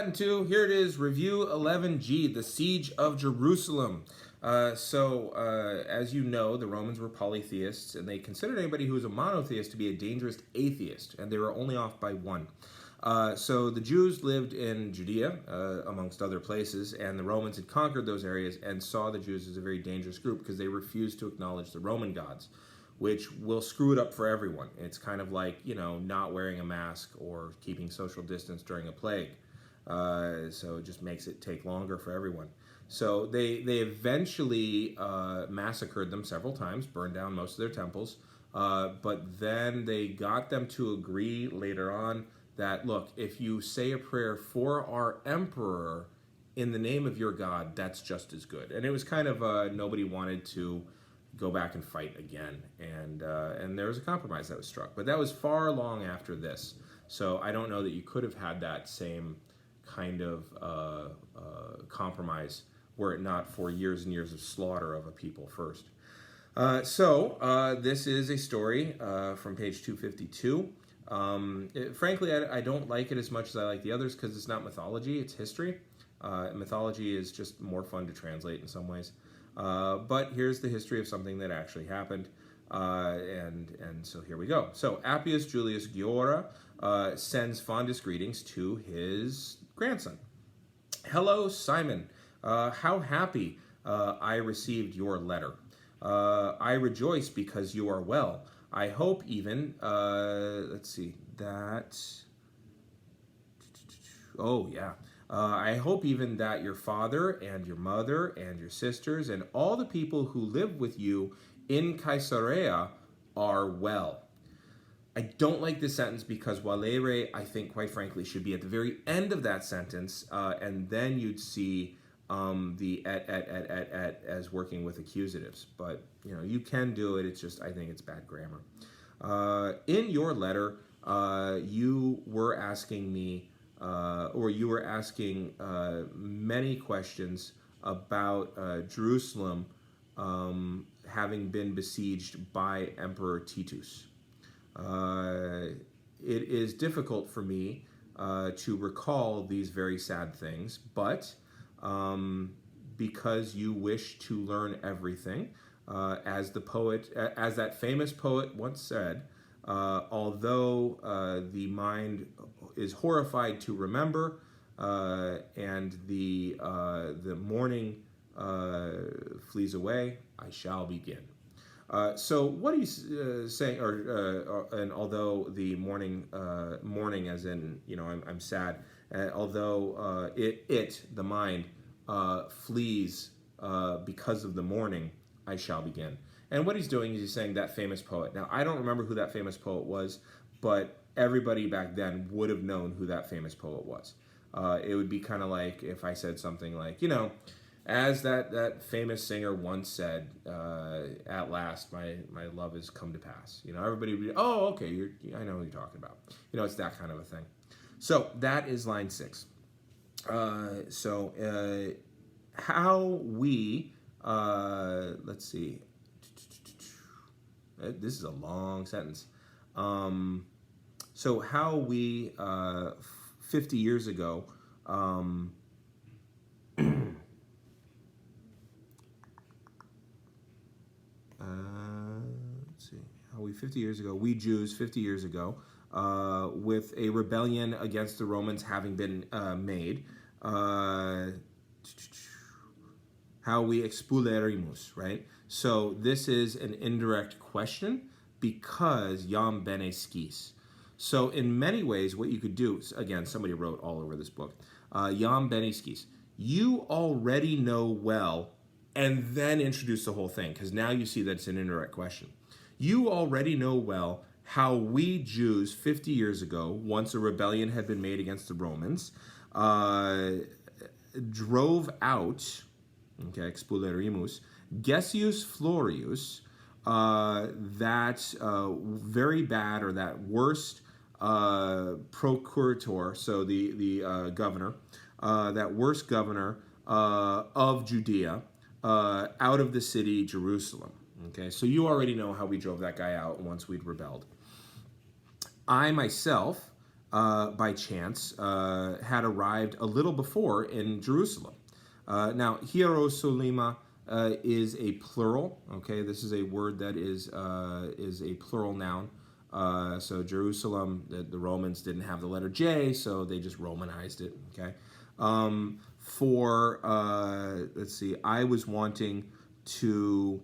Latin 2, here it is, Review 11G, the Siege of Jerusalem. As you know, the Romans were polytheists, and they considered anybody who was a monotheist to be a dangerous atheist, and they were only off by one. So the Jews lived in Judea, amongst other places, and the Romans had conquered those areas and saw the Jews as a very dangerous group because they refused to acknowledge the Roman gods, which will screw it up for everyone. It's kind of like, not wearing a mask or keeping social distance during a plague. So it just makes it take longer for everyone. So they eventually massacred them several times, burned down most of their temples, but then they got them to agree later on that, look, if you say a prayer for our emperor in the name of your God, that's just as good. And it was kind of nobody wanted to go back and fight again, and there was a compromise that was struck. But that was far long after this, so I don't know that you could have had that same kind of compromise were it not for years and years of slaughter of a people first. This is a story from page 252. Frankly, I don't like it as much as I like the others because it's not mythology, it's history. Mythology is just more fun to translate in some ways. But here's the history of something that actually happened. And so here we go. So Appius Julius Giora sends fondest greetings to his grandson. Hello, Simon. How happy I received your letter. I rejoice because you are well. I hope even, I hope even that your father and your mother and your sisters and all the people who live with you in Caesarea are well. I don't like this sentence because valere, I think, quite frankly, should be at the very end of that sentence, and then you'd see the et as working with accusatives. But, you can do it. It's just, I think it's bad grammar. In your letter, you were asking me, many questions about Jerusalem having been besieged by Emperor Titus. It is difficult for me to recall these very sad things, but because you wish to learn everything, as that famous poet once said, although the mind is horrified to remember, and the morning flees away, I shall begin. So what he's saying, and although the mourning as in, I'm sad, although the mind flees because of the mourning, I shall begin. And what he's doing is he's saying that famous poet. Now, I don't remember who that famous poet was, but everybody back then would have known who that famous poet was. It would be kind of like if I said something like, as that famous singer once said, at last my love has come to pass. Everybody would be, oh, okay, I know who you're talking about. It's that kind of a thing. So that is line 6. How we, let's see. This is a long sentence. So how we, 50 years ago, we Jews 50 years ago, with a rebellion against the Romans having been made, how we expulerimus, right? So this is an indirect question because jam bene skis. So in many ways, what you could do, again, somebody wrote all over this book, jam bene skis. You already know well, and then introduce the whole thing, because now you see that it's an indirect question. You already know well how we Jews 50 years ago, once a rebellion had been made against the Romans, drove out, expulerimus, Gessius Florius, that very bad, or that worst procurator, so the governor, that worst governor of Judea, out of the city Jerusalem. Okay, so you already know how we drove that guy out once we'd rebelled. I myself by chance, had arrived a little before in Jerusalem. Now, Hierosolyma is a plural. Okay, this is a word that is a plural noun. So Jerusalem, the Romans didn't have the letter J, so they just Romanized it. Okay. Let's see, I was wanting to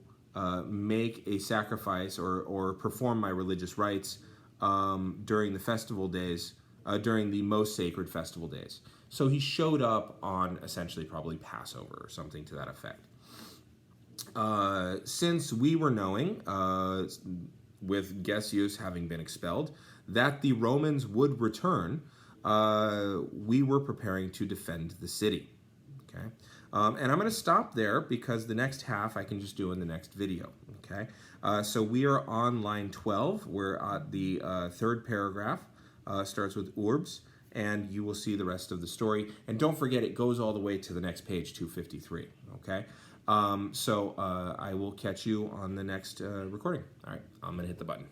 make a sacrifice or perform my religious rites during the festival days, during the most sacred festival days. So he showed up on essentially probably Passover or something to that effect. Since we were knowing, with Gessius having been expelled, that the Romans would return, we were preparing to defend the city. Okay, and I'm going to stop there because the next half I can just do in the next video. Okay, so we are on line 12. We're at the third paragraph. Starts with urbs, and you will see the rest of the story. And don't forget, it goes all the way to the next page, 253. Okay, I will catch you on the next recording. All right, I'm going to hit the button.